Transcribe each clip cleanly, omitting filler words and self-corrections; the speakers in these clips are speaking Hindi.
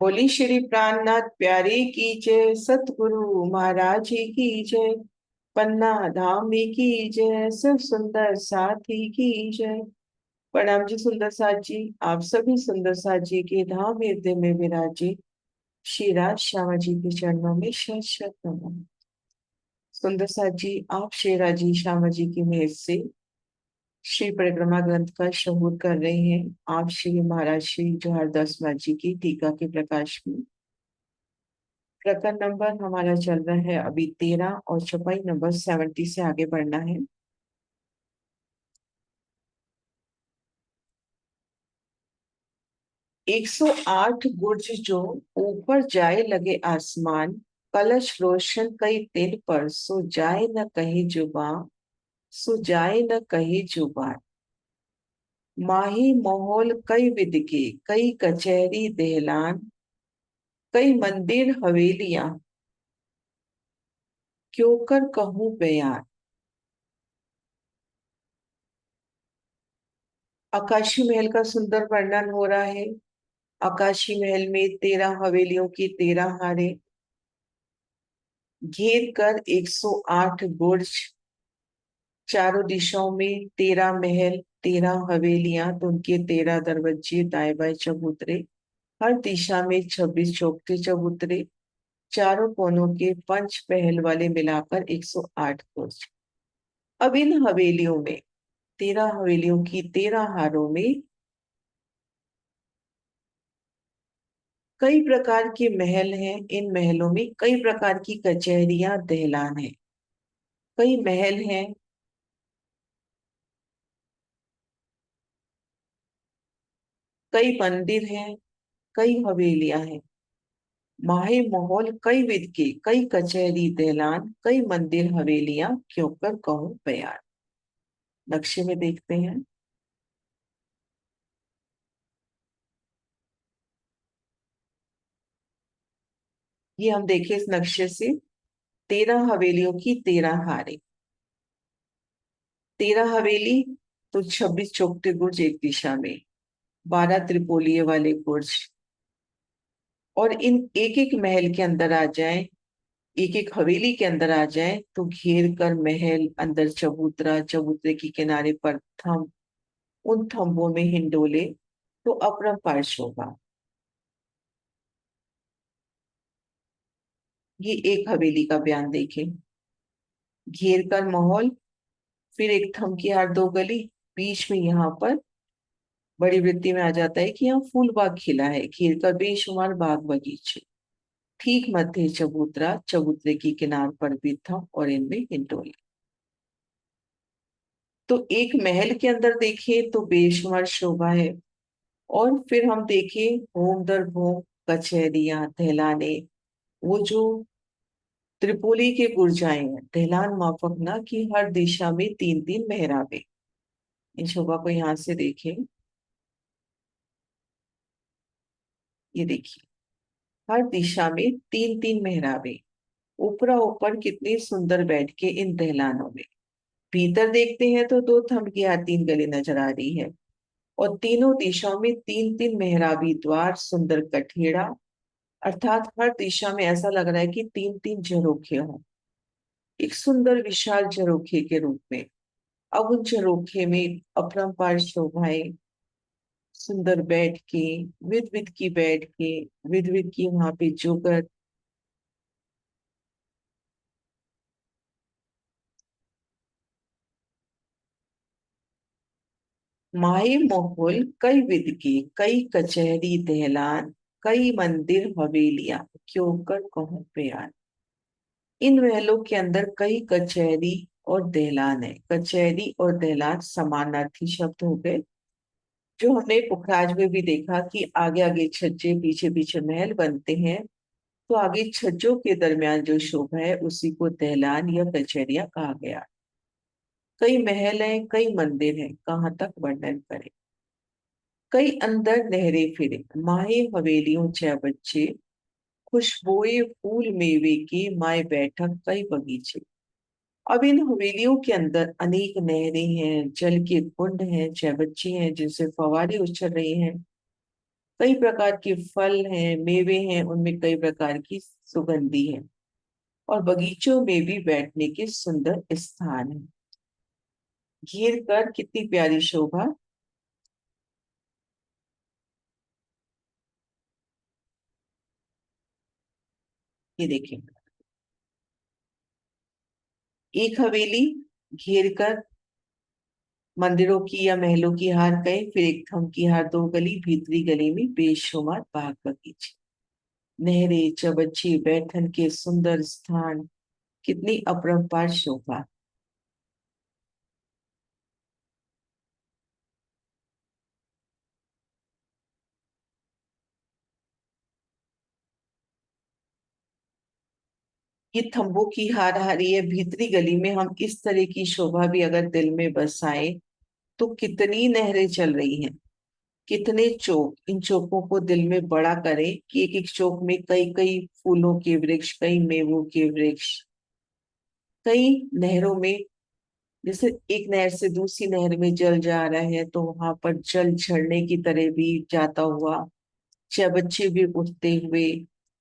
बोली श्री प्राणनाथ प्यारे की जय, सतगुरु महाराज जी की जय, पन्ना धामी की जय, सब सुंदर साथी की जय। प्रणाम जी सुंदर साथ जी। आप सभी सुंदर साथ जी के धाम हृदय में विराजे श्री राज श्यामा जी के चरणों में शत शत नमन। सुंदर साथ जी, आप शेरा जी श्यामा जी की मेहर से श्री परिक्रमा ग्रंथ का शहूर कर रहे हैं। आप श्री महाराज श्री जोहार दास महाराज जी की टीका के प्रकाश में प्रकरण नंबर हमारा चल रहा है अभी 13 और चौपाई नंबर 70 से आगे बढ़ना है। 108 गुर्ज जो ऊपर जाए लगे आसमान, कलश रोशन कई तिल पर, सो जाए न कही जुबा, सो जाए न कही जुबान। माही माहौल कई विद के, कई कचहरी दहलान, कई मंदिर हवेलियां, क्यों कर कहूँ बयान। आकाशी महल का सुंदर वर्णन हो रहा है। आकाशी महल में 13 हवेलियों की 13 हारे, घेर कर 108 बुर्ज, चारों दिशाओं में 13 महल, 13 हवेलियां, तो उनके 13 दरवाजे दाएं बाएं चबूतरे, हर दिशा में 26 चौखटे चबूतरे, चारों कोनों के पंच पहल वाले मिलाकर 108 बुर्ज। अब इन हवेलियों में 13 हवेलियों की 13 हारों में कई प्रकार के महल हैं। इन महलों में कई प्रकार की कचहरियां दहलान है। कई महल हैं, कई मंदिर हैं, कई हवेलियां हैं। माहे माहौल कई विद के, कई कचहरी दहलान, कई मंदिर हवेलियां, क्यों कर कहूं बयान। नक्शे में देखते हैं। ये हम देखें इस नक्शे से, 13 हवेलियों की 13 हारे। 13 हवेली तो 26 चौखटे गुर्ज एक दिशा में, 12 त्रिपोलिये वाले गुर्ज। और इन एक एक महल के अंदर आ जाए, एक एक हवेली के अंदर आ जाए तो घेर कर महल, अंदर चबूतरा, चबूतरे के किनारे पर थंब, उन थंबों में हिंडोले, तो अपरंपार शोभा। ये एक हवेली का बयान देखें। घेर कर माहौल, फिर एक थंब की हार दो गली, बीच में यहाँ पर बड़ी वृत्ति में आ जाता है कि यहाँ फूल बाग खिला है, घेर कर बेशुमार बाग बगीचे, ठीक मध्य चबूतरा, चबूतरे की किनार पर भी थंब और इनमें हिंडोले। तो एक महल के अंदर देखें तो बेशुमार शोभा है। और फिर हम देखें भूम दर भूम कचहरियां दहलाने, वो जो त्रिपोली के बुर्जाएं हैं, दहलान माफक ना कि हर दिशा में 3 3 मेहराबे। इन शोभा को यहाँ से देखें। ये देखिए, हर दिशा में 3 3 मेहराबे, ऊपरा ऊपर कितनी सुंदर बैठ के इन दहलानों में। भीतर देखते हैं तो दो थंब की हाथ 3 गली नजर आ रही है, और तीनों दिशाओं में 3 3 मेहराबी द्वार, सुंदर कठेड़ा, अर्थात हर दिशा में ऐसा लग रहा है कि 3 3 झरोखे हों, एक सुंदर विशाल झरोखे के रूप में। अब उन झरोखे में अपरंपार शोभाएं, सुंदर बैठ के, विद विद की बैठ के, विद विद की वहां पे जोकर, माए मोहल कई विद की, कई कचहरी दहलान, कई मंदिर हवेलियां, क्यों कर कहूं बयान। इन महलों के अंदर कई कचहरी और दहलान है। कचहरी और दहलान समानार्थी शब्द हो गए, जो हमने पुखराज में भी देखा कि आगे आगे छज्जे, पीछे पीछे महल बनते हैं, तो आगे छज्जों के दरमियान जो शोभा है उसी को दहलान या कचहरिया कहा गया। कई महल हैं, कई मंदिर हैं, कहाँ तक वर्णन करें। कई अंदर नहरे फिरे, माहे हवेलियों छह बच्चे, खुशबोए फूल मेवे की, माए बैठक कई बगीचे। अब इन हवेलियों के अंदर अनेक नहरें हैं, जल के कुंड हैं, छह बच्चे हैं जिनसे फवारे उछल रहे हैं, कई प्रकार के फल हैं, मेवे हैं, उनमें कई प्रकार की सुगंधी है। और बगीचों में भी बैठने के सुंदर स्थान है। घेर कर कितनी प्यारी शोभा। ये देखिए, एक हवेली घेर कर, मंदिरों की या महलों की हार कई, फिर एक थम की हार दो गली, भीतरी गली में बेशुमार बाग बगीचे, नहरें, चबच्चे, बैठन के सुंदर स्थान, कितनी अपरंपार शोभा। ये थंबों की हार हारी है भीतरी गली में। हम इस तरह की शोभा भी अगर दिल में बसाए तो कितनी नहरें चल रही हैं, कितने चौक, इन चौकों को दिल में बड़ा करें कि एक एक चौक में कई कई फूलों के वृक्ष, कई मेवों के वृक्ष, कई नहरों में, जैसे एक नहर से दूसरी नहर में जल जा रहा है तो वहां पर जल झरने की तरह भी जाता हुआ, बच्चे भी उठते हुए,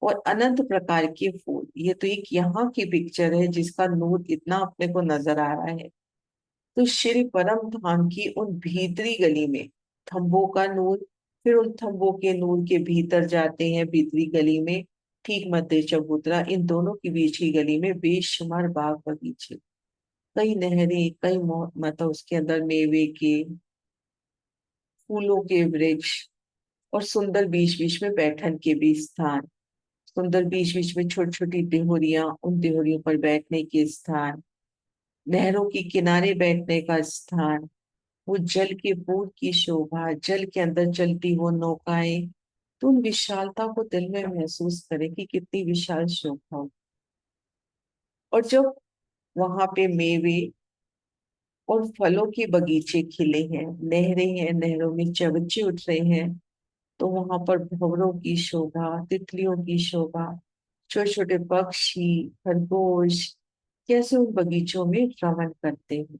और अनंत प्रकार के फूल। ये तो एक यहाँ की पिक्चर है जिसका नूर इतना अपने को नजर आ रहा है। तो श्री परम धाम की उन भीतरी गली में थंबों का नूर, फिर उन थंबों के नूर के भीतर जाते हैं भीतरी गली में, ठीक मध्य चबूतरा, इन दोनों के बीच की गली में बेशुमार बाग बगीचे, कई नहरें, कई मतलब उसके अंदर मेवे के, फूलों के वृक्ष, और सुंदर बीच बीच में बैठन के भी स्थान, सुंदर बीच बीच में छोटी छोटी देहोरियां, उन देहोरियों पर बैठने के स्थान, नहरों के किनारे बैठने का स्थान, वो जल के बूंद की शोभा, जल के अंदर चलती वो नौकाएं, तो उन विशालता को दिल में महसूस करें कि कितनी विशाल शोभा हो। और जब वहां पे मेवे और फलों के बगीचे खिले हैं, नहरें हैं, नहरों में चबच्चे उठ रहे हैं, तो वहां पर भंवरों की शोभा, तितलियों की शोभा, छोटे छोटे पक्षी, खरगोश कैसे उन बगीचों में रमण करते हैं।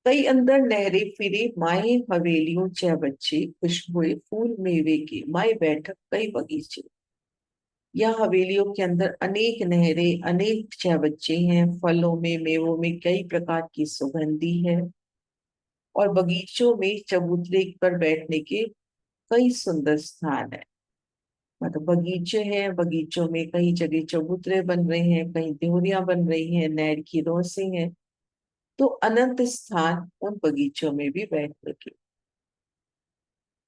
कई अंदर नहरें फिरे, माए हवेलियों चाहे बच्चे, खुशबुए फूल मेवे के, माए बैठक कई बगीचे। यह हवेलियों के अंदर अनेक नहरें, अनेक चाहे बच्चे हैं, फलों में, मेवों में कई प्रकार की सुगंधी है, और बगीचों में चबूतरे पर बैठने के कई सुंदर स्थान है। मतलब बगीचे हैं, बगीचों में कई जगह चबूतरे बन रहे हैं, कहीं देहरियां बन रही हैं, नहर की रोसे हैं, तो अनंत स्थान उन बगीचों में भी बैठने के।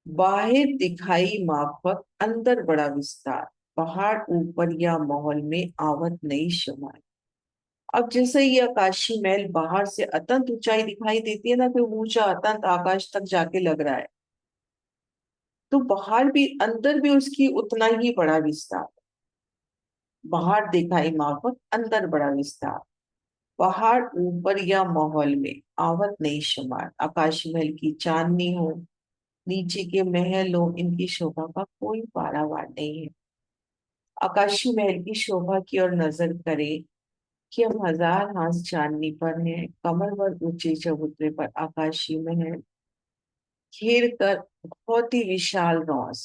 बाहर दिखाई माफक, अंदर बड़ा विस्तार, पहाड़ ऊपर या महल में आवत नहीं शुमार। अब जैसे ये आकाशी महल बाहर से अत्यंत ऊंचाई दिखाई देती है ना, कि ऊंचा अत्यंत आकाश तक जाके लग रहा है, तो बाहर भी, अंदर भी उसकी उतना ही बड़ा विस्तार। बाहर दिखाई माफक, अंदर बड़ा विस्तार, पहाड़ ऊपर या माहौल में आवत नहीं शुमार। आकाश महल की चांदनी हो, नीचे के महल हो, इनकी शोभा का कोई पारावार नहीं है। आकाशी महल की शोभा की ओर नजर करें कि हम हजार हाथ चांदनी पर हैं, कमर भर ऊंचे चबूतरे पर आकाशी महल, घेर कर बहुत ही विशाल रौस,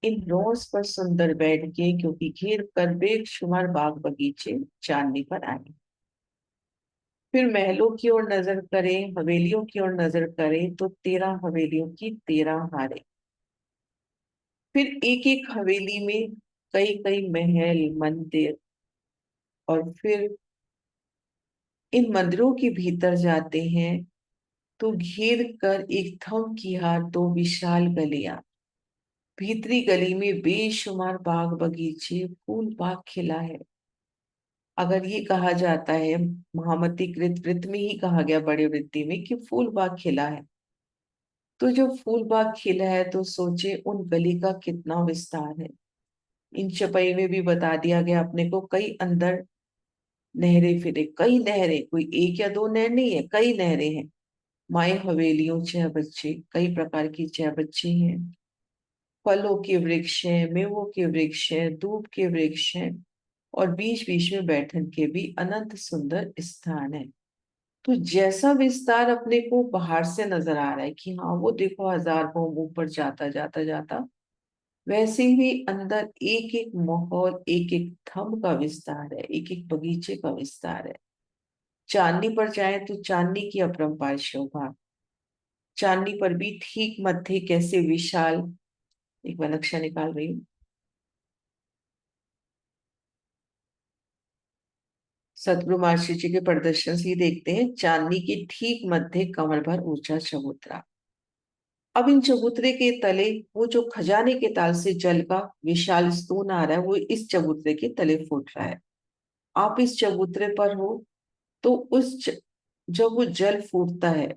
इन रोज पर सुंदर बैठ के, क्योंकि घेर कर बेशुमार बाग बगीचे चांदनी पर आए। फिर महलों की ओर नजर करें, हवेलियों की ओर नजर करें, तो 13 हवेलियों की 13 हारे। फिर एक एक हवेली में कई कई महल, मंदिर, और फिर इन मंदिरों के भीतर जाते हैं तो घेर कर एक थम की हार दो विशाल गलियां, भीतरी गली में बेशुमार बाग बगीचे, फूल बाग खिला है। अगर ये कहा जाता है, महामती कृत वृत्त में ही कहा गया, बड़े वृत्ति में, कि फूल बाग खिला है, तो जो फूल बाग खिला है तो सोचे उन गली का कितना विस्तार है। इन चपई में भी बता दिया गया अपने को, कई अंदर नहरें फिरे, कई नहरें, कोई एक या दो नहर नहीं है, कई नहरें हैं। माए हवेलियों छह बच्चे, कई प्रकार की छह बच्चे हैं, फलों के वृक्ष हैं, मेवों के वृक्ष हैं, दूब के वृक्ष हैं, और बीच बीच में बैठन के भी अनंत सुंदर स्थान है। तो जैसा विस्तार अपने को बाहर से नजर आ रहा है कि हाँ वो देखो हजार भौम ऊपर जाता जाता जाता, वैसे ही अंदर एक एक माहौल, एक एक थंब का विस्तार है, एक एक बगीचे का विस्तार है। चांदनी पर जाए तो चांदनी की अपरंपार शोभा, चांदनी पर भी ठीक मध्य कैसे विशाल, एक मैं नक्शा निकाल रही हूँ। सदगुरु महाराज जी के प्रदर्शन से ही देखते हैं, चांदनी के ठीक मध्य कमर भर ऊंचा चबूतरा। अब इन चबूतरे के तले वो जो खजाने के ताल से जल का विशाल स्तून आ रहा है, वो इस चबूतरे के तले फूट रहा है। आप इस चबूतरे पर हो तो जब वो जल फूटता है,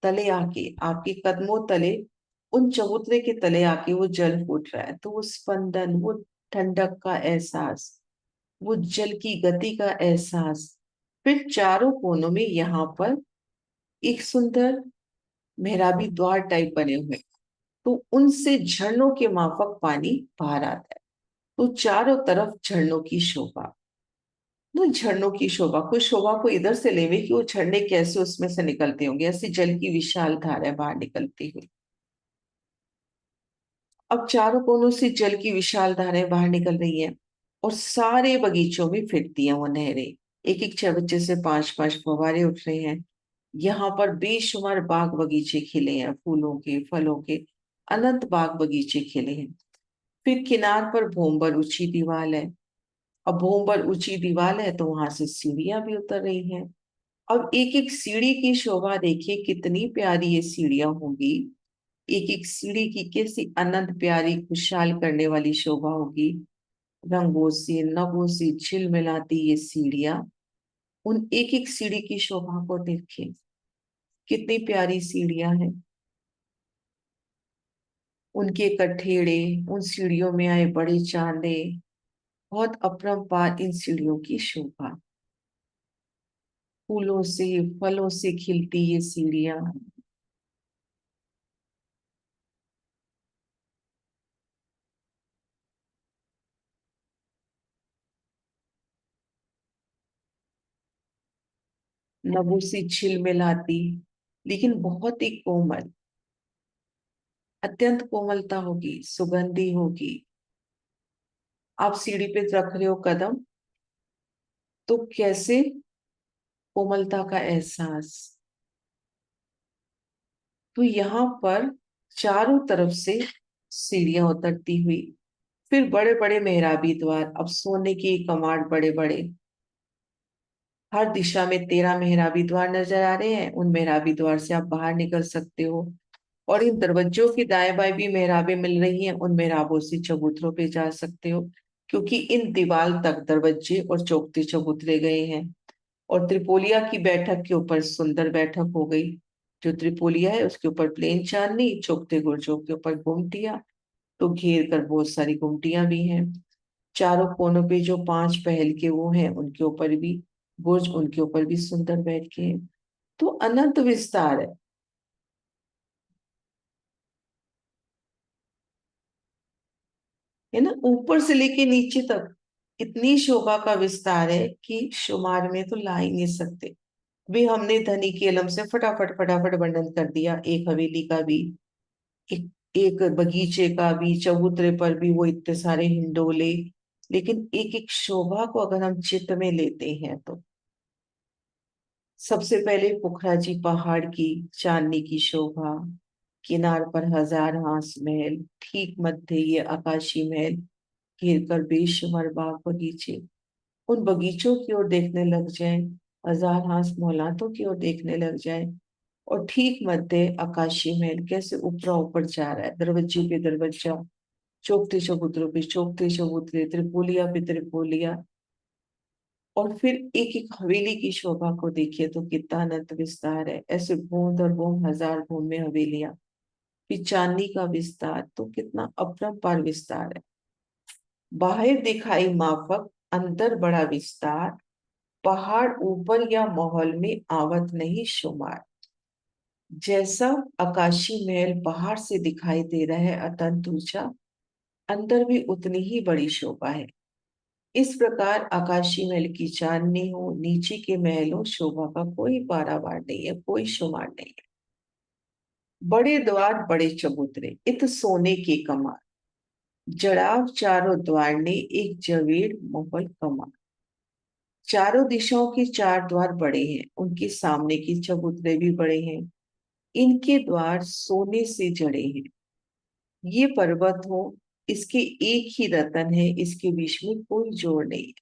तले आके आपके कदमों तले, उन चबूतरे के तले आके वो जल फूट रहा है, तो वो स्पंदन, वो ठंडक का एहसास, वो जल की गति का एहसास। फिर चारों कोनों में यहाँ पर एक सुंदर मेहराबी द्वार टाइप बने हुए, तो उनसे झरनों के माफक पानी बाहर आता है। तो चारों तरफ झरनों की शोभा, तो झरनों की शोभा, कोई शोभा को इधर से लेवे कि वो झरने कैसे उसमें से निकलते होंगे, ऐसी जल की विशाल धाराएं बाहर निकलती हुई। अब चारों कोनों से जल की विशाल धाराएं बाहर निकल रही हैं और सारे बगीचों में फिरती हैं वो नहरें। एक एक चबच्चे से पांच पांच फव्वारे उठ रहे हैं। यहाँ पर बेशुमार बाग बगीचे खिले हैं, फूलों के, फलों के अनंत बाग बगीचे खिले हैं। फिर किनार पर भोंबर ऊंची दीवार है। अब भोंबर ऊंची दीवार है तो वहां से सीढ़ियां भी उतर रही हैं। अब एक एक सीढ़ी की शोभा देखिए, कितनी प्यारी ये सीढ़ियां होंगी। एक एक सीढ़ी की कैसी अनंत प्यारी खुशहाल करने वाली शोभा होगी। रंगों से नगों से झिलमिलाती ये सीढ़ियां, उन एक एक सीढ़ी की शोभा को देखिए, कितनी प्यारी सीढ़ियां हैं। उनके कठेड़े, उन सीढ़ियों में आए बड़े चांदे, बहुत अपरंपार इन सीढ़ियों की शोभा। फूलों से, फलों से खिलती ये सीढ़ियां, नभों से झिलमिलाती, लेकिन बहुत ही कोमल, अत्यंत कोमलता होगी, सुगंधी होगी। आप सीढ़ी पे रख रहे हो कदम, तो कैसे कोमलता का एहसास। तो यहाँ पर चारों तरफ से सीढ़ियां उतरती हुई, फिर बड़े बड़े मेहराबी द्वार, अब सोने की कमाड बड़े बड़े, हर दिशा में 13 मेहराबी द्वार नजर आ रहे हैं। उन मेहराबी द्वार से आप बाहर निकल सकते हो और इन दरवाजों की दाएं बाएं भी मेहराबें मिल रही हैं, उन मेहराबों से चबूतरों पे जा सकते हो, क्योंकि इन दीवार तक दरवाजे और चौखटे चबूतरे गए हैं। और त्रिपोलिया की बैठक के ऊपर सुंदर बैठक हो गई। जो त्रिपोलिया है उसके ऊपर प्लेन चांदनी, चौखटे गुर्जों के ऊपर गुमटियां, तो घेर कर बहुत सारी गुमटियां भी हैं। चारों कोनों पे जो पांच पहल के वो हैं उनके ऊपर भी बुर्ज, उनके ऊपर भी सुंदर बैठ के हैं। तो अनंत विस्तार है ना, ऊपर से लेके नीचे तक इतनी शोभा का विस्तार है कि शुमार में तो ला ही नहीं सकते। भी हमने धनी के अलम से फटाफट फटाफट वर्णन कर दिया, एक हवेली का भी, एक एक बगीचे का भी, चबूतरे पर भी वो इतने सारे हिंडोले। लेकिन एक एक शोभा को अगर हम चित्त में लेते हैं तो सबसे पहले पुखराजी पहाड़ की चांदनी की शोभा, किनार पर हजार हांस महल, ठीक मध्य ये आकाशी महल, घेर कर बेशुमार बाग बगीचे। उन बगीचों की ओर देखने लग जाए, हजार हांस मोहलातों की ओर देखने लग जाए, और ठीक मध्य आकाशी महल कैसे ऊपरा ऊपर जा रहा है, दरवाजे पे दरवाजा, चौखटे चबूतरों पे चौखटे चबूतरे, त्रिपोलिया पे त्रिपोलिया। और फिर एक एक हवेली की शोभा को देखिए तो कितना अनंत विस्तार है, ऐसे बूंद और बूंद हजार बूंद में हवेलियां। फिर चांदनी का विस्तार तो कितना अपरंपार विस्तार है। बाहर दिखाई माफक, अंदर बड़ा विस्तार, पहाड़ ऊपर या माहौल में आवत नहीं शुमार। जैसा आकाशी महल बाहर से दिखाई दे रहा है अत्यंत ऊंचा, अंदर भी उतनी ही बड़ी शोभा है। इस प्रकार आकाशी महल की चांदनी हो, नीचे के महलों शोभा का कोई पारावार नहीं है, कोई शुमार नहीं है। बड़े द्वार बड़े चबूतरे, इत सोने के कमार, जड़ाव चारों द्वार ने, एक जवेर मोहल कमार। चारों दिशाओं के चार द्वार बड़े हैं, उनके सामने के चबूतरे भी बड़े हैं, इनके द्वार सोने से जड़े हैं। ये पर्वत हो, इसके एक ही रतन है, इसके बीच में कोई जोड़ नहीं है,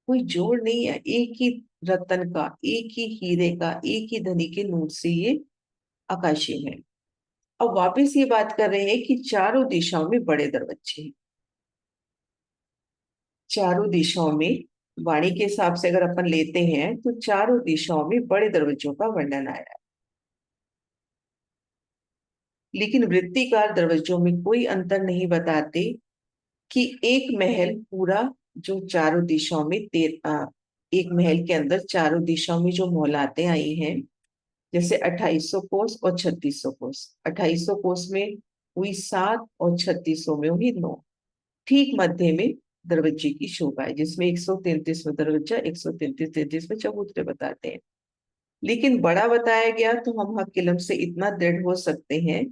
कोई जोड़ नहीं है, एक ही रतन का, एक ही हीरे का, एक ही धनी के नूर से ये आकाशीय है। अब वापस ये बात कर रहे हैं कि चारों दिशाओं में बड़े दरवाजे हैं। चारों दिशाओं में, वाणी के हिसाब से अगर अपन लेते हैं तो चारों दिशाओं में बड़े दरवाजों का वर्णन आया है। लेकिन वृत्तिकार दरवाजों में कोई अंतर नहीं बताते कि एक महल पूरा, जो चारों दिशाओं में एक महल के अंदर चारों दिशाओं में जो मोहलातें आई हैं, जैसे 2800 कोस और 3600 कोस, 2800 कोस में हुई 7 और 3600 में हुई 9, ठीक मध्य में दरवाजे की शोभा है, जिसमें 133 में दरवाजा, 133 33 में चबूतरे बताते हैं। लेकिन बड़ा बताया गया तो हम हकीलम से इतना दृढ़ हो सकते हैं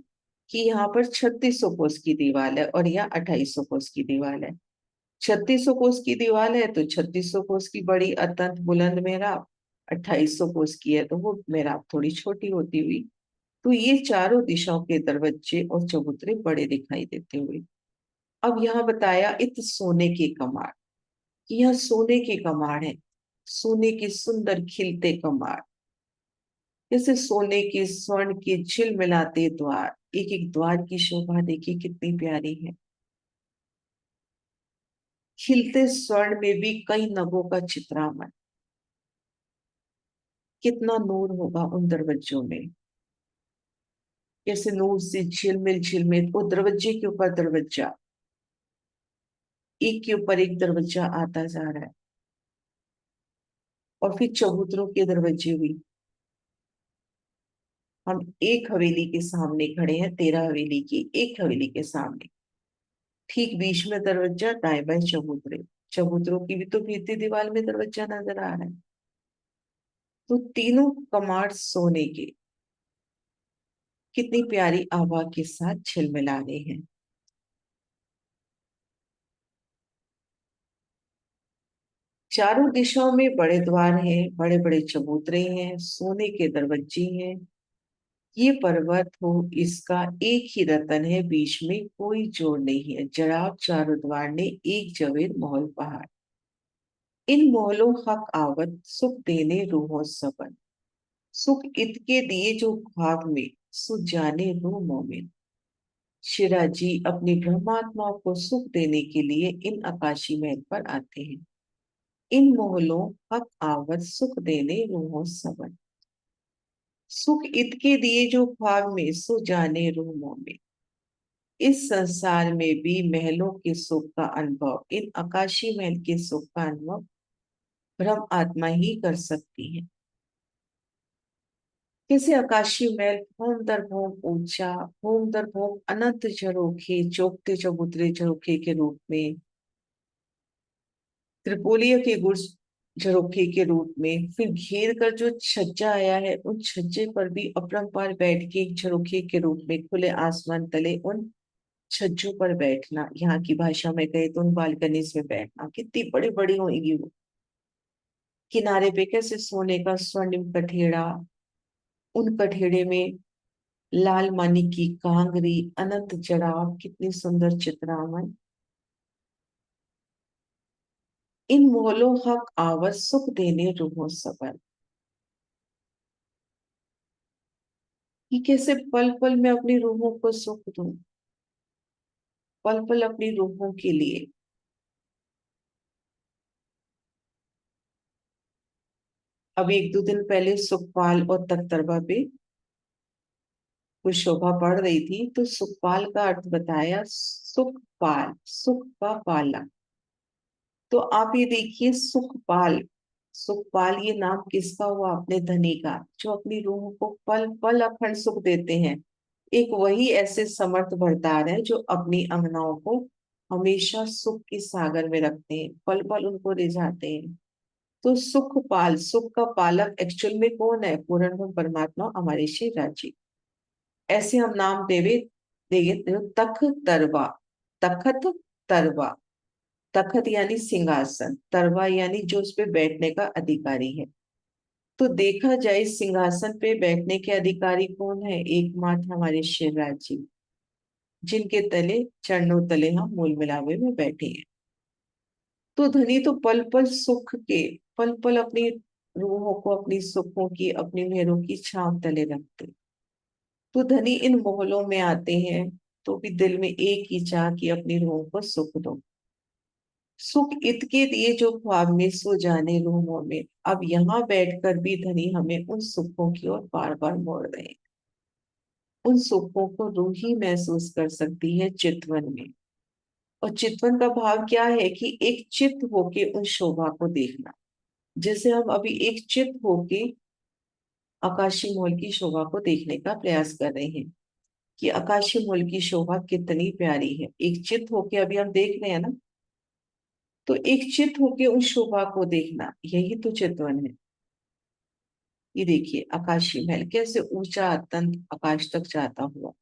कि यहाँ पर 3600 कोस की दीवार है और यहाँ 2800 कोस की दीवार है। 3600 कोस की दीवार है तो 3600 कोस की बड़ी अत्यंत बुलंद मेहराब, 2800 कोस की है तो वो मेहराब थोड़ी छोटी होती हुई। तो ये चारों दिशाओं के दरवाजे और चबूतरे बड़े दिखाई देते हुए। अब यहाँ बताया इत सोने के कमार, कि यह सोने के कमार है, सोने के सुंदर खिलते कमार, जैसे सोने के स्वर्ण के झिलमिलाते द्वार, एक एक द्वार की शोभा देखिए कितनी प्यारी है। खिलते स्वर्ण में भी कई नगों का चित्रामन, कितना नूर होगा उन दरवाजों में, जैसे नूर से झिलमिल झिलमिल, वो दरवाजे के ऊपर दरवाजा, एक के ऊपर एक दरवाजा आता जा रहा है। और फिर चबूतरों के दरवाजे भी, हम एक हवेली के सामने खड़े हैं, 13 हवेली की एक हवेली के सामने, ठीक बीच में दरवाजा, दाएं बाएं चबूतरे, चबूतरों की भी तो भीती दीवार में दरवाजा नजर आ रहा है। तो तीनों कमाड़ सोने के कितनी प्यारी आभा के साथ झिलमिला रहे हैं। चारों दिशाओं में बड़े द्वार हैं, बड़े बड़े चबूतरे हैं, सोने के दरवाजे हैं। ये पर्वत हो, इसका एक ही रतन है, बीच में कोई जोड़ नहीं है, जड़ाव चारों द्वार ने, एक जवेर मोहल पहाड़। इन मोहलों हक आवत, सुख देने रूहों सबन, सुख इत के दिए जो भाग में, सुख जाने रूह मोमिन। शिराजी अपनी ब्रह्मात्माओं को सुख देने के लिए इन आकाशी महल पर आते हैं। इन मोहलों हक आवत, सुख देने रूहों सबन, सुख इत के दिए जो भाग में, सो जाने रूह मोमिन। इस संसार में भी महलों के सुख का अनुभव, इन आकाशी महल के सुख का अनुभव ब्रह्म आत्मा ही कर सकती है। जैसे आकाशीय महल भौम दर भौम ऊंचा, भौम दर भौम अनंत झरोखे, चौकते चबूतरे झरोखे के रूप में, त्रिपोलिया के गुर्ज झरोखे के रूप में, फिर घेर कर जो छज्जा आया है, उन छज्जे पर भी अपरंपार बैठ के एक झरोखे के रूप में खुले आसमान तले उन छज्जों पर बैठना, यहाँ की भाषा में कहे तो उन बालकनीज में बैठना, कितनी बड़ी बड़ी होगी वो। किनारे पे कैसे सोने का स्वर्णिम कठेड़ा, उन कठेड़े में लाल मानी की कांगरी, अनंत जड़ाव, कितनी सुंदर चित्रावन। इन मोहलों हक आवत, सुख देने रूहों सबर, कि कैसे पल पल में अपनी रूहों को सुख दूं, पल पल अपनी रूहों के लिए। अब एक दो दिन पहले सुखपाल और तख्तरबा पे कुछ शोभा पड़ रही थी, तो सुखपाल का अर्थ बताया, सुखपाल, सुख का पाला। तो आप ये देखिए, सुखपाल, सुखपाल ये नाम किसका हुआ? अपने धनी का, जो अपनी रूह को पल पल अखंड सुख देते हैं। एक वही ऐसे समर्थ भरतार है जो अपनी अंगनाओं को हमेशा सुख के सागर में रखते हैं, पल पल उनको रिझाते हैं। तो सुखपाल, सुख का पालक एक्चुअल में कौन है? पूर्ण ब्रह्म परमात्मा हमारे श्री राजी। ऐसे हम नाम देवे देंगे तो तख तरवा, तखत तरवा। तखत यानी सिंहासन, तरवा यानी जो उस पे बैठने का अधिकारी है। तो देखा जाए सिंहासन पे बैठने के अधिकारी कौन है? एकमात्र हमारे शिवराज जी, जिनके तले, चरणों तले हम मूल मिलावे में बैठे हैं। तो धनी तो पल पल सुख के, पल पल अपनी रूहों को, अपनी सुखों की, अपनी मेहरों की छांव तले रखते। तो धनी इन मोहल्लों में आते हैं तो भी दिल में एक ही चाह कि अपनी रूहों को सुख दो। सुख इत के दिए जो ख्वाब में सो जाने रूहों में। अब यहाँ बैठकर भी धनी हमें उन सुखों की ओर बार बार मोड़ रहे हैं। उन सुखों को रूह ही महसूस कर सकती है चितवन में। और चितवन का भाव क्या है? कि एक चित होके उन शोभा को देखना। जैसे हम अभी एक चित होके आकाशीय मोल की शोभा को देखने का प्रयास कर रहे हैं कि आकाशीय मोल की शोभा कितनी प्यारी है। एक चित होके अभी हम देख रहे हैं ना। तो एक चित होके उस शोभा को देखना, यही तो चितवन है। ये देखिए आकाशीय महल कैसे ऊंचा अत्यंत आकाश तक जाता हुआ।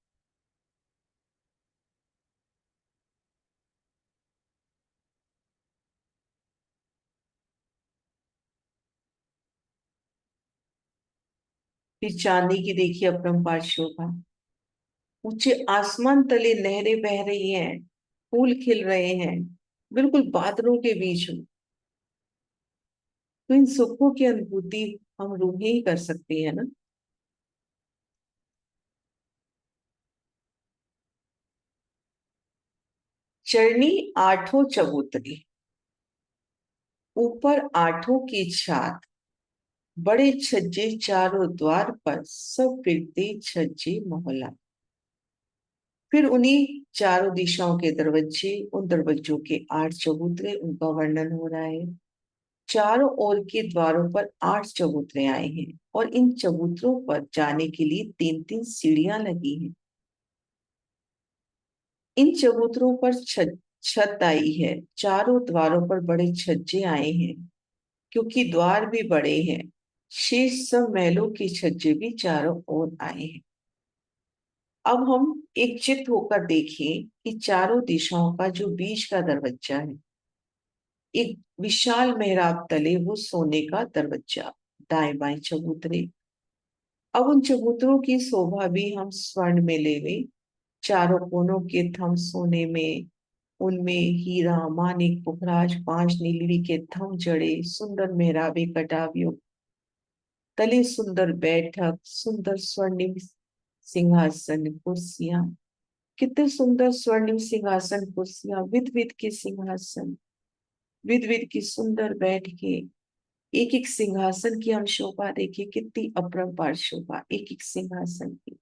फिर चांदी की देखिए अपरंपार शोभा। ऊंचे आसमान तले नहरें बह रही हैं, फूल खिल रहे हैं, बिल्कुल बादलों के बीच में। तो इन सुखों की अनुभूति हम रूहें ही कर सकती है ना। चरनी आठों चबूतरी, ऊपर आठों की छात, बड़े छज्जे चारों द्वार पर, सब फिरते छज्जे मोहल्ला। फिर उन्हीं चारों दिशाओं के दरवाजे, उन दरवाजों के आठ चबूतरे, उनका वर्णन हो रहा है। चारों ओर के द्वारों पर आठ चबूतरे आए हैं और इन चबूतरों पर जाने के लिए तीन तीन सीढ़ियां लगी हैं। इन चबूतरों पर छत आई है। चारों द्वारों पर बड़े छज्जे आए हैं, क्योंकि द्वार भी बड़े हैं। शेष सब महलों के छज्जे भी चारों ओर आए हैं। अब हम एक चित्त होकर देखें कि चारों दिशाओं का जो बीच का दरवाजा है, एक विशाल मेहराब तले वो सोने का दरवाजा, दाएं बाएं चबूतरे। अब उन चबूतरों की शोभा भी हम स्वर्ण में लेवे। चारों कोनों के थम सोने में, उनमें हीरा मानिक पुखराज पांच नीलरी के थम जड़े, सुंदर मेहराबे कटावियों तले, सुंदर बैठक, सुंदर स्वर्णिम सिंहासन कुर्सियां। कितने सुंदर स्वर्णिम सिंहासन कुर्सियां, विध विध के सिंहासन, विध विध की सुंदर बैठ के। एक एक सिंहासन की हम शोभा देखिए, कितनी अपरंपार शोभा एक एक सिंहासन की।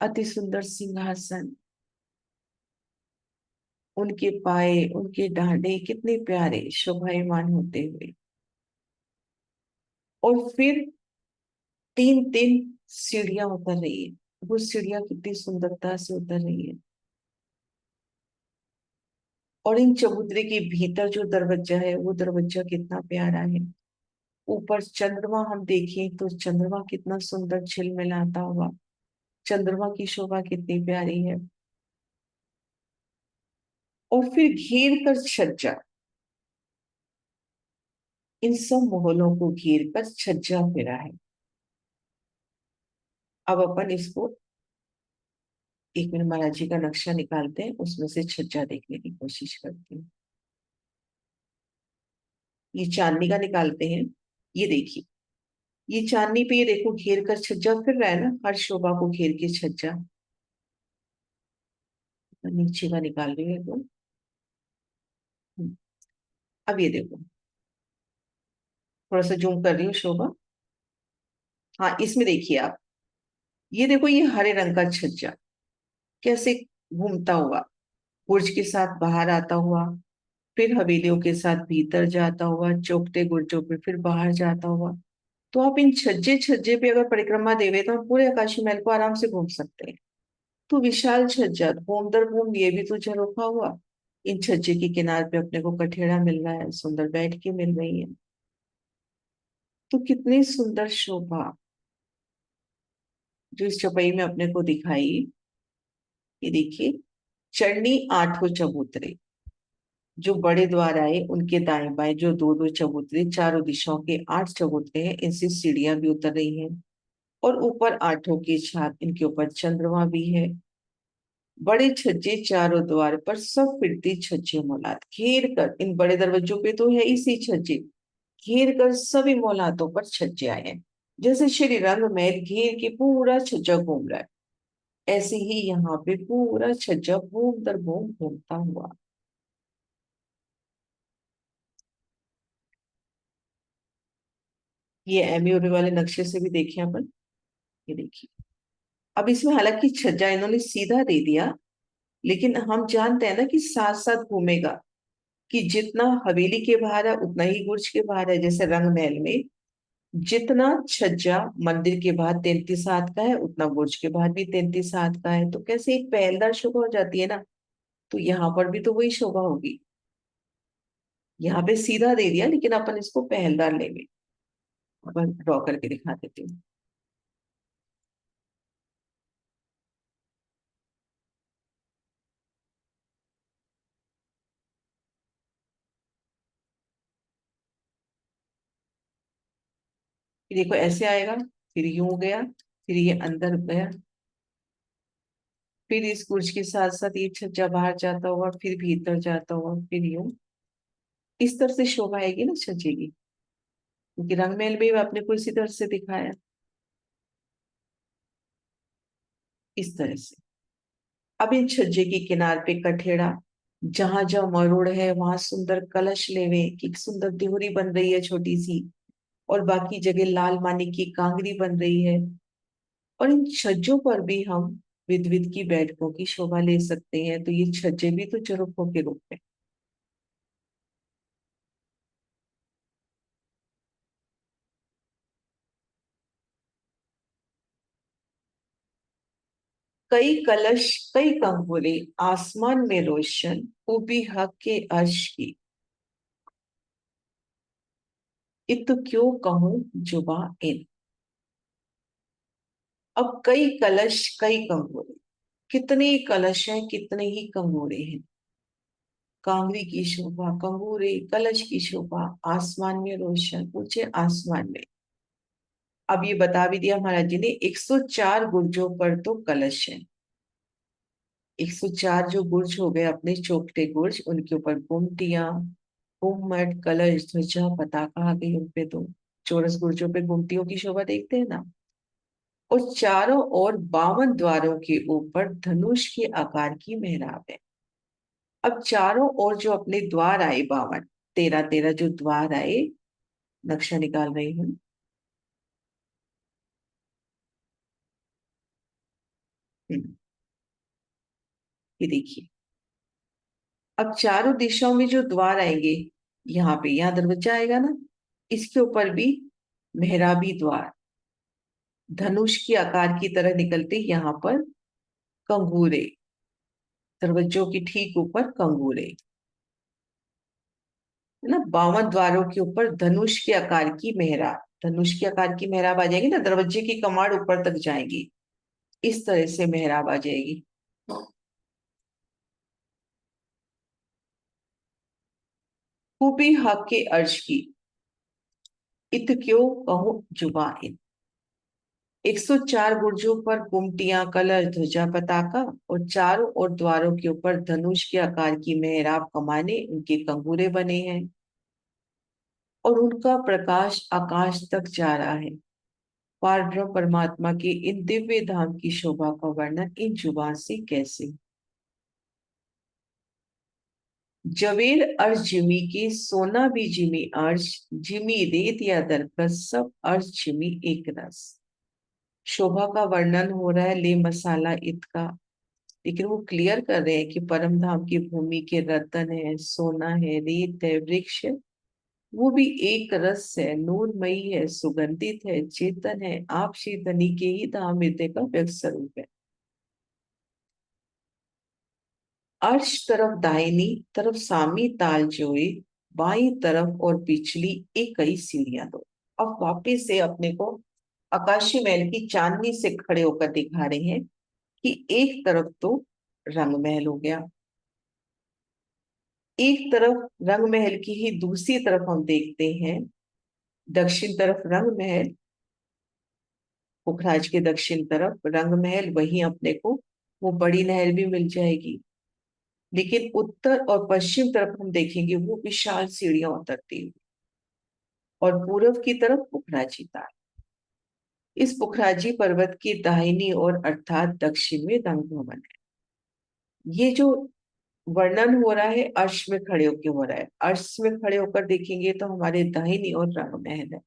अति सुंदर सिंहासन, उनके पाए, उनके डांडे कितने प्यारे शोभायमान होते हुए। और फिर तीन तीन सीढ़ियां उतर रही है। वो सीढ़ियां कितनी सुंदरता से उतर रही है। और इन चबूतरे के भीतर जो दरवाजा है, वो दरवाजा कितना प्यारा है। ऊपर चंद्रमा हम देखें तो चंद्रमा कितना सुंदर झिलमिलाता हुआ, चंद्रमा की शोभा कितनी प्यारी है। और फिर घेर कर छज्जा, इन सब मोहल्लों को घेर कर छज्जा फिरा है। अब अपन इसको एक मिनट महाराज जी का नक्शा निकालते हैं, उसमें से छज्जा देखने की कोशिश करते हैं। ये चांदनी का निकालते हैं। ये देखिए, ये चांदनी पे ये देखो घेर कर छज्जा फिर रहा है ना, हर शोभा को घेर के छज्जा। नीचे का निकाल रही है तो। अब ये देखो, थोड़ा सा जूम कर रही हूँ शोभा। हाँ इसमें देखिए आप, ये देखो ये हरे रंग का छज्जा कैसे घूमता हुआ, बुर्ज के साथ बाहर आता हुआ, फिर हवेलियों के साथ भीतर जाता हुआ, चौखटे गुर्जों पे फिर बाहर जाता हुआ। तो आप इन छज्जे छज्जे पे अगर परिक्रमा देवे तो हम पूरे आकाशी महल को आराम से घूम सकते हैं। तू विशाल छज्जा घूम दर घूम ये भी तो झरोखा हुआ। इन छज्जे के किनार पे अपने को कठेड़ा मिल रहा है, सुंदर बैठ के मिल रही है। तो कितनी सुंदर शोभा जो इस चौपाई में अपने को दिखाई। ये देखिए, चरनी आठों चबूतरे, जो बड़े द्वार आए उनके दाएं बाएं जो दो दो चबूतरे, चारों दिशाओं के आठ चबूतरे हैं, इनसे सीढ़ियां भी उतर रही हैं। और ऊपर आठों की छात, इनके ऊपर चंद्रमा भी है। बड़े छज्जे चारों द्वार पर, सब फिरती छज्जे मौलाद घेर कर, इन बड़े दरवाजों पे तो है इसी छज्जे, घेर कर सभी मौलादों पर छज्जे आए हैं। जैसे श्री रंग महल घेर के पूरा छज्जा घूम रहा है, ऐसे ही यहाँ पे पूरा छज्जा बूम दर बूम घूमता हुआ। ये एमियोरे वाले नक्शे से भी देखे अपन। ये देखिए, अब इसमें हालांकि छज्जा इन्होंने सीधा दे दिया, लेकिन हम जानते हैं ना कि साथ साथ घूमेगा, कि जितना हवेली के बाहर है उतना ही बुर्ज के बाहर है। जैसे रंग महल में जितना छज्जा मंदिर के बाहर 33 हाथ का है, उतना बुर्ज के बाहर भी 33 हाथ का है। तो कैसे एक पहलदार शोभा हो जाती है ना, तो यहाँ पर भी तो वही शोभा होगी। यहाँ पे सीधा दे दिया, लेकिन अपन इसको पहलदार लेंगे। अपन ड्रॉ करके दिखा देती हूँ। ये देखो ऐसे आएगा, फिर यूं गया, फिर ये अंदर गया, फिर इस बुर्ज के साथ साथ ये छज्जा बाहर जाता हुआ, फिर भीतर जाता हुआ, फिर यूं। इस तरह से शोभा आएगी ना छज्जे की, क्योंकि रंग महल में भी आपने को इसी तरह से दिखाया, इस तरह से। अब इन छज्जे के किनार पे कठेड़ा, जहां जहां मरोड़ है वहां सुंदर कलश लेवे की सुंदर दिहोरी बन रही है छोटी सी, और बाकी जगह लाल मानिक की कांगरी बन रही है। और इन छज्जों पर भी हम विध विध की बैठकों की शोभा ले सकते हैं। तो ये छज्जे भी तो चरुखों के रूप में। कई कलश कई कंगूरे, आसमान में रोशन, खूबी हक के अर्श की, इत क्यों कहूं जुबा इन। अब कई कलश कई कंगूरे, कितने कलश हैं कितने ही कंगूरे हैं। कांगरी की शोभा, कंगूरे, कलश की शोभा, आसमान में रोशन, ऊंचे आसमान में। अब ये बता भी दिया महाराज जी ने, 104 बुर्जों पर तो कलश है। 104 जो बुर्ज हो गए अपने चौखटे बुर्ज, उनके ऊपर गुमटियां, गुम्मट, कलश, ध्वजा, पताका आ गई उनपे तो। चौरस बुर्जों पे गुमटियों की शोभा देखते हैं ना। और चारों ओर 52 द्वारों के ऊपर धनुष के आकार की मेहराब है। अब चारों ओर जो अपने द्वार आए 52, 13 13 जो द्वार आए, नक्शा निकाल रही हूँ। ये देखिए, अब चारों दिशाओं में जो द्वार आएंगे, यहाँ पे यहाँ दरवाजा आएगा ना, इसके ऊपर भी मेहराबी द्वार, धनुष के आकार की तरह निकलते यहाँ पर कंगूरे, दरवाजों के ठीक ऊपर कंगूरे, है ना। 52 द्वारों के ऊपर धनुष के आकार की मेहराब, धनुष के आकार की मेहराब आ जाएगी ना, दरवाजे की कमाड़ ऊपर तक जाएगी, इस तरह से मेहराब आ जाएगी। खूबी हक के अर्श की, इत क्यों कहूं जुबा इन। 104 बुर्जों पर गुमटियां, कलश, ध्वजा, पताका, और चारों ओर द्वारों के ऊपर धनुष के आकार की मेहराब, कमाने, उनके कंगूरे बने हैं। और उनका प्रकाश आकाश तक जा रहा है। पारब्रह्म परमात्मा के इन दिव्य धाम की शोभा का वर्णन इन जुबान से कैसे। जवेर अर्ज जिमी के, सोना भी जिमी अर्ज, जिमी रेत या दरकत, सब अर्ज जिमी एक रस। शोभा का वर्णन हो रहा है ले मसाला इत का, लेकिन वो क्लियर कर रहे हैं कि परम धाम की भूमि के रतन है, सोना है, रेत है, वृक्ष है, वो भी एक रस है, नूरमयी है, सुगंधित है, चेतन है, आप श्री धनी के ही धाम हृदय का व्यक्त स्वरूप है। अर्श तरफ दाहिनी तरफ सामी ताल जोए, बाई तरफ और पिछली एक कई सीढ़ियां दो। अब वापिस से अपने को आकाशीय महल की चांदनी से खड़े होकर दिखा रहे हैं कि एक तरफ तो रंग महल हो गया, एक तरफ रंग महल की ही दूसरी तरफ हम देखते हैं दक्षिण तरफ रंग महल, पुखराज के दक्षिण तरफ रंग महल, वहीं अपने को वो बड़ी नहर भी मिल जाएगी। लेकिन उत्तर और पश्चिम तरफ हम देखेंगे वो विशाल सीढ़ियां उतरती हुई, और पूर्व की तरफ पुखराजी ताल। इस पुखराजी पर्वत की दाहिनी ओर अर्थात दक्षिण में रंग भवन है। ये जो वर्णन हो रहा है अर्श में खड़े होकर हो रहा है। अर्श में खड़े होकर देखेंगे तो हमारे दाहिनी ओर रंग महल है,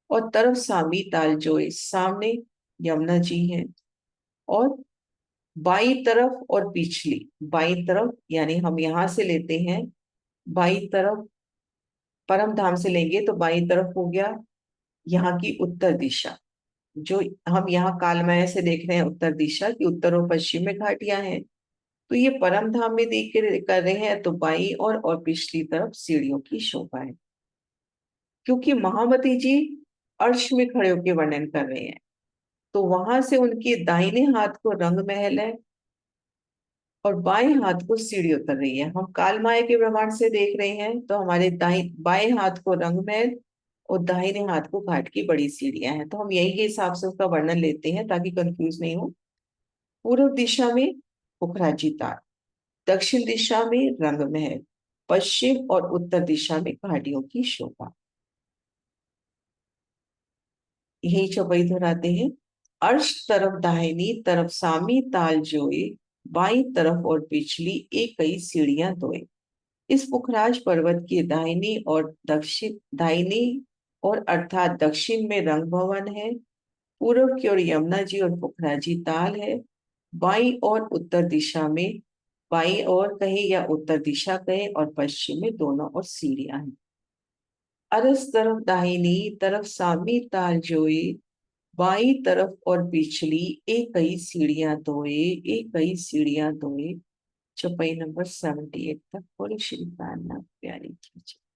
और तरफ सामी ताल जो है, सामने यमुना जी हैं, और बाई तरफ और पिछली, बाई तरफ यानी हम यहां से लेते हैं, बाई तरफ परम धाम से लेंगे तो बाई तरफ हो गया यहाँ की उत्तर दिशा, जो हम यहाँ कालमय से देख रहे हैं उत्तर दिशा की, उत्तर और पश्चिम में घाटियां हैं। तो ये परम धाम में देख कर रहे हैं तो बाई और पिछली तरफ सीढ़ियों की शोभा है, क्योंकि महामती जी अर्श में खड़े होकर वर्णन कर रहे हैं। तो वहां से उनके दाहिने हाथ को रंग महल है और बाएं हाथ को सीढ़ी उतर रही है। हम कालमाय के प्रमाण से देख रहे हैं तो हमारे बाएं हाथ को रंग महल और दाहिने हाथ को घाट की बड़ी सीढ़ियां हैं। तो हम यही के हिसाब से उसका वर्णन लेते हैं ताकि कंफ्यूज नहीं हो। पूर्व दिशा में पुखराजी ताल, दक्षिण दिशा में रंग महल, पश्चिम और उत्तर दिशा में घाटियों की शोभा। यही चौपाई दोहराते हैं। अर्श तरफ दाहिनी तरफ सामी ताल जोए, बाई तरफ और पिछली एक कई सीढ़ियां दोए। इस पुखराज पर्वत की दाहिनी और अर्थात दक्षिण में रंग भवन है, पूर्व की ओर यमुना जी और पुखराजी ताल है, बाई और उत्तर दिशा में, बाई और कहे या उत्तर दिशा कहे और पश्चिम में दोनों और सीढ़ियां हैं। अरस तरफ दाहिनी तरफ सामी ताल जोए, बाई तरफ और पिछली एक कई सीढ़ियां दोए, एक कई सीढ़ियां दोए। चौपाई नंबर 78 तक बोले श्री प्राणनाथ प्यारी की जय।